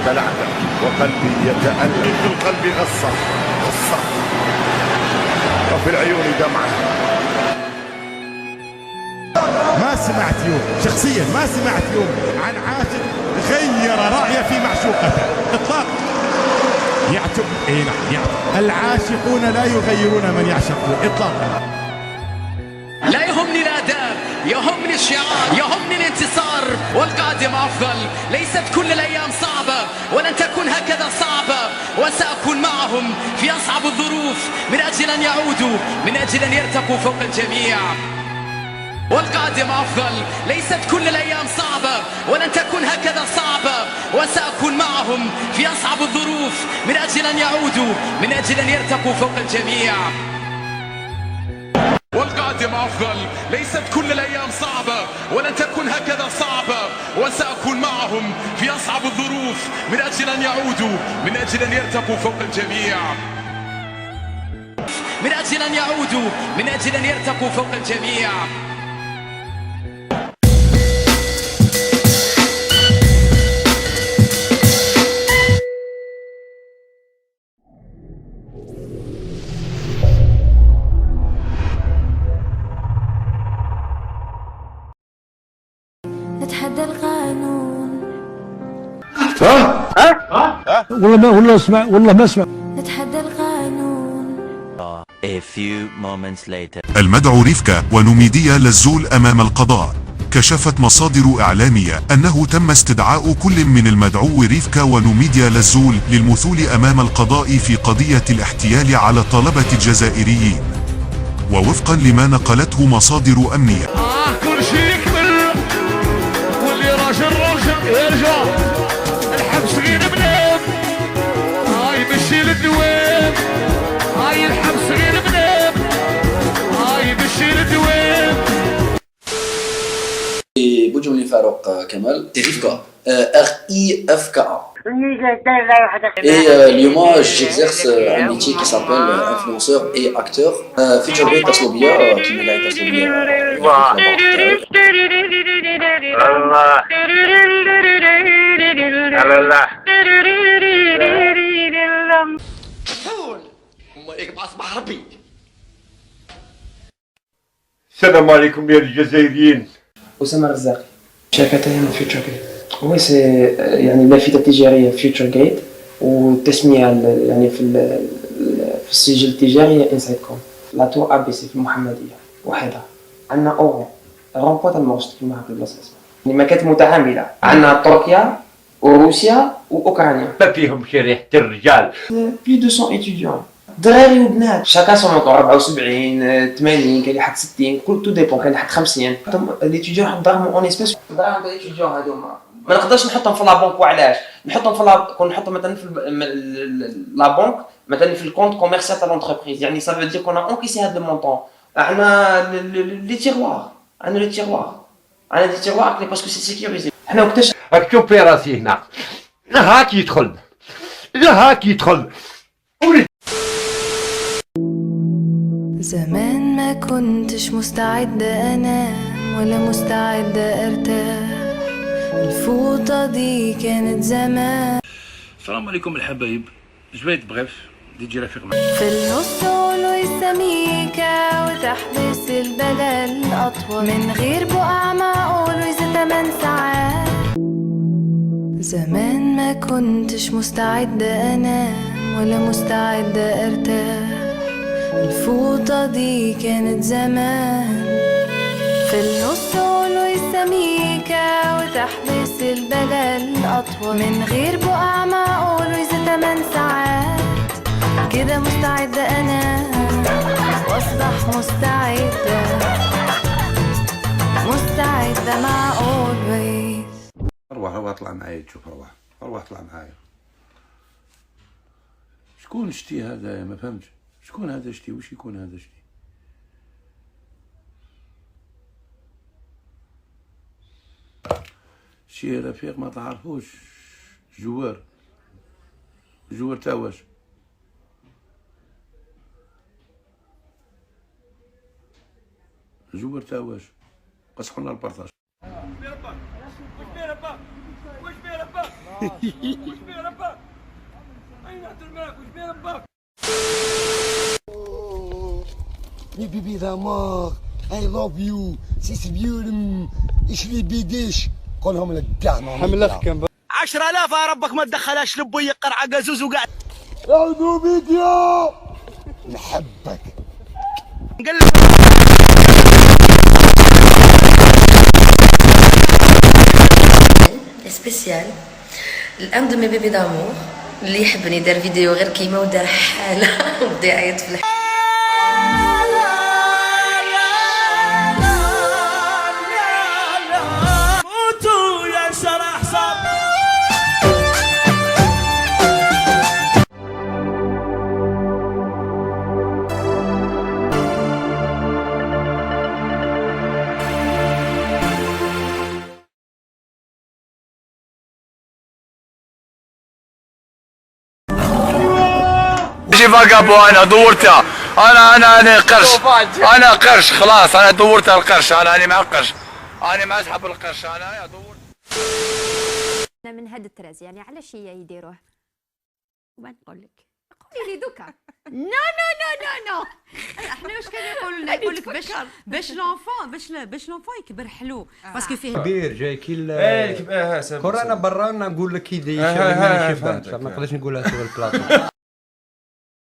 يتلعثم وقلبي يتألم، في القلب غصة غصة وفي العيون دمعة. ما سمعت يوم شخصيا، ما سمعت يوم عن عاشق غير رأيه في معشوقته اطلاقا. يعتب نعم العاشقون لا يغيرون من يعشقون اطلاقا. لا يهمني الاداء، يهمني الشعار، يهمني الانتصار، والقادم افضل. ليست كل الايام صعبه ولن تكون هكذا صعبه، وساكون معهم في اصعب الظروف من اجل ان يعودوا، من اجل ان يرتقوا فوق الجميع. والقادم أفضل. ليست كل الأيام صعبة ولن تكون هكذا صعبة، وسأكون معهم في أصعب الظروف من أجل أن يعودوا، من أجل أن يرتقوا فوق الجميع. والقادم أفضل. ليست كل الأيام صعبة ولن تكون هكذا صعبة، وسأكون معهم في أصعب الظروف من أجل أن يعودوا، من أجل أن يرتقوا فوق الجميع. من أجل أن يعودوا، من أجل أن يرتقوا فوق الجميع. نتحدى القانون. والله ما اسمع. نتحدى القانون. A few moments later. المدعو ريفكا ونوميديا لزول أمام القضاء. كشفت مصادر إعلامية أنه تم استدعاء كل من المدعو ريفكا ونوميديا لزول للمثول أمام القضاء في قضية الاحتيال على طلبة الجزائريين. ووفقا لما نقلته مصادر أمنية، كل شيء يكمل واللي راجل يرجع. الحبس غير بنام، هاي مشي للدوام. هاي الحبس غير بنام، هاي مشي للدوام. بوجملي فاروق كمال ريفكا RIFKA. Et اليوم j'exerce un métier qui s'appelle influenceur et acteur. Future Gate Taslobia qui m'a gagné Taslobia. السلام عليكم يا الجزائريين. أسامة الرزاقي، شركتين فيوتشر جيت. هو سي يعني اللافتة التجارية فيوتشر جيت، والتسمية يعني في السجل التجاري هي انسايد كوم. لا تور ABC في المحمدية وحدها. عندنا أورو رومبو تاع الموسط كيما هاك البلاصة اسمها. يعني مكاتب متعاملة. عندنا تركيا وروسيا وأوكرانيا. ما فيهم شريحة الرجال. بلي 200 إتيديون. دراري وبنات شاكا سون موطور 74 80 كاين اللي حد 60 كل تو ديبون كاين اللي حد 50. ليتيديون حط دراهم اون اسبيس. دراهم تاع ليتيديون هذوما ما نقدرش نحطهم في لا بنك. وعلاش نحطهم في كون نحطهم مثلا في لا بنك مثلا في الكونت كوميرسيال تاع لونتربريز. يعني سا فو دير كون انكيسي هذا المونطون. عندنا لي تيروار، عندنا لي تيروار، عندنا دي تيروار كلي باسكو سي سيكوريزي. حنا وقتاش راك تشوف في راسي هنا هاك يدخل هاك يدخل. زمان ما كنتش مستعدة أنام ولا مستعدة أرتاح. الفوطة دي كانت زمان. السلام عليكم الحبايب، جبيت بغيف دي رفيق معي. في النص قولوا السميكة وتحبس البلل أطول من غير بقع معقول وإذا 8 ساعات. زمان ما كنتش مستعدة أنام ولا مستعدة أرتاح. الفوطة دي كانت زمان. في النص قولوا السميكة وتحبس البلل أطول من غير بقع معقول وإذا 8 ساعات. كده مستعدة أنا وأصبح مستعدة، مستعدة مع always. روح اطلع معايا تشوف. روح اطلع معايا. شكون شتي هذا؟ ما فهمتش شكون هذا شتي؟ وش يكون هذا شتي؟ شي رفيق ما تعرفوش. جوار تاواش. جوار تاواش قصحونا البارطاج. Mi bibi d'amour, I love you, c'est beautiful. ايش لي بيديش قولهم لك كاع حملك كم 10,000 يا ربك ما تدخلهاش لبو يقرع قزوز وقاعد اعوذ فيديو نحبك نقلب سبيسيال الان دو مي بيبي دامور اللي يحبني دار فيديو غير كيما ودار حاله وبدا يعيط في الحال. موتوا يا شرح صاب جي فاقابو انا دورتها انا قرش انا قرش خلاص انا دورتها القرش انا مع القرش انا مع اصحاب القرش انا دورت من هاد التراز يعني علاش يديروه وما نقول لك قولي لي دوكا نو نو نو نو نو احنا واش كانوا يقولوا لنا يقول لك باش لونفون باش لونفون يكبر حلو باسكو فيه كبير جاي كي كورونا برا نقول لك كي يشوف ما نقدرش نقولها سوى البلاطو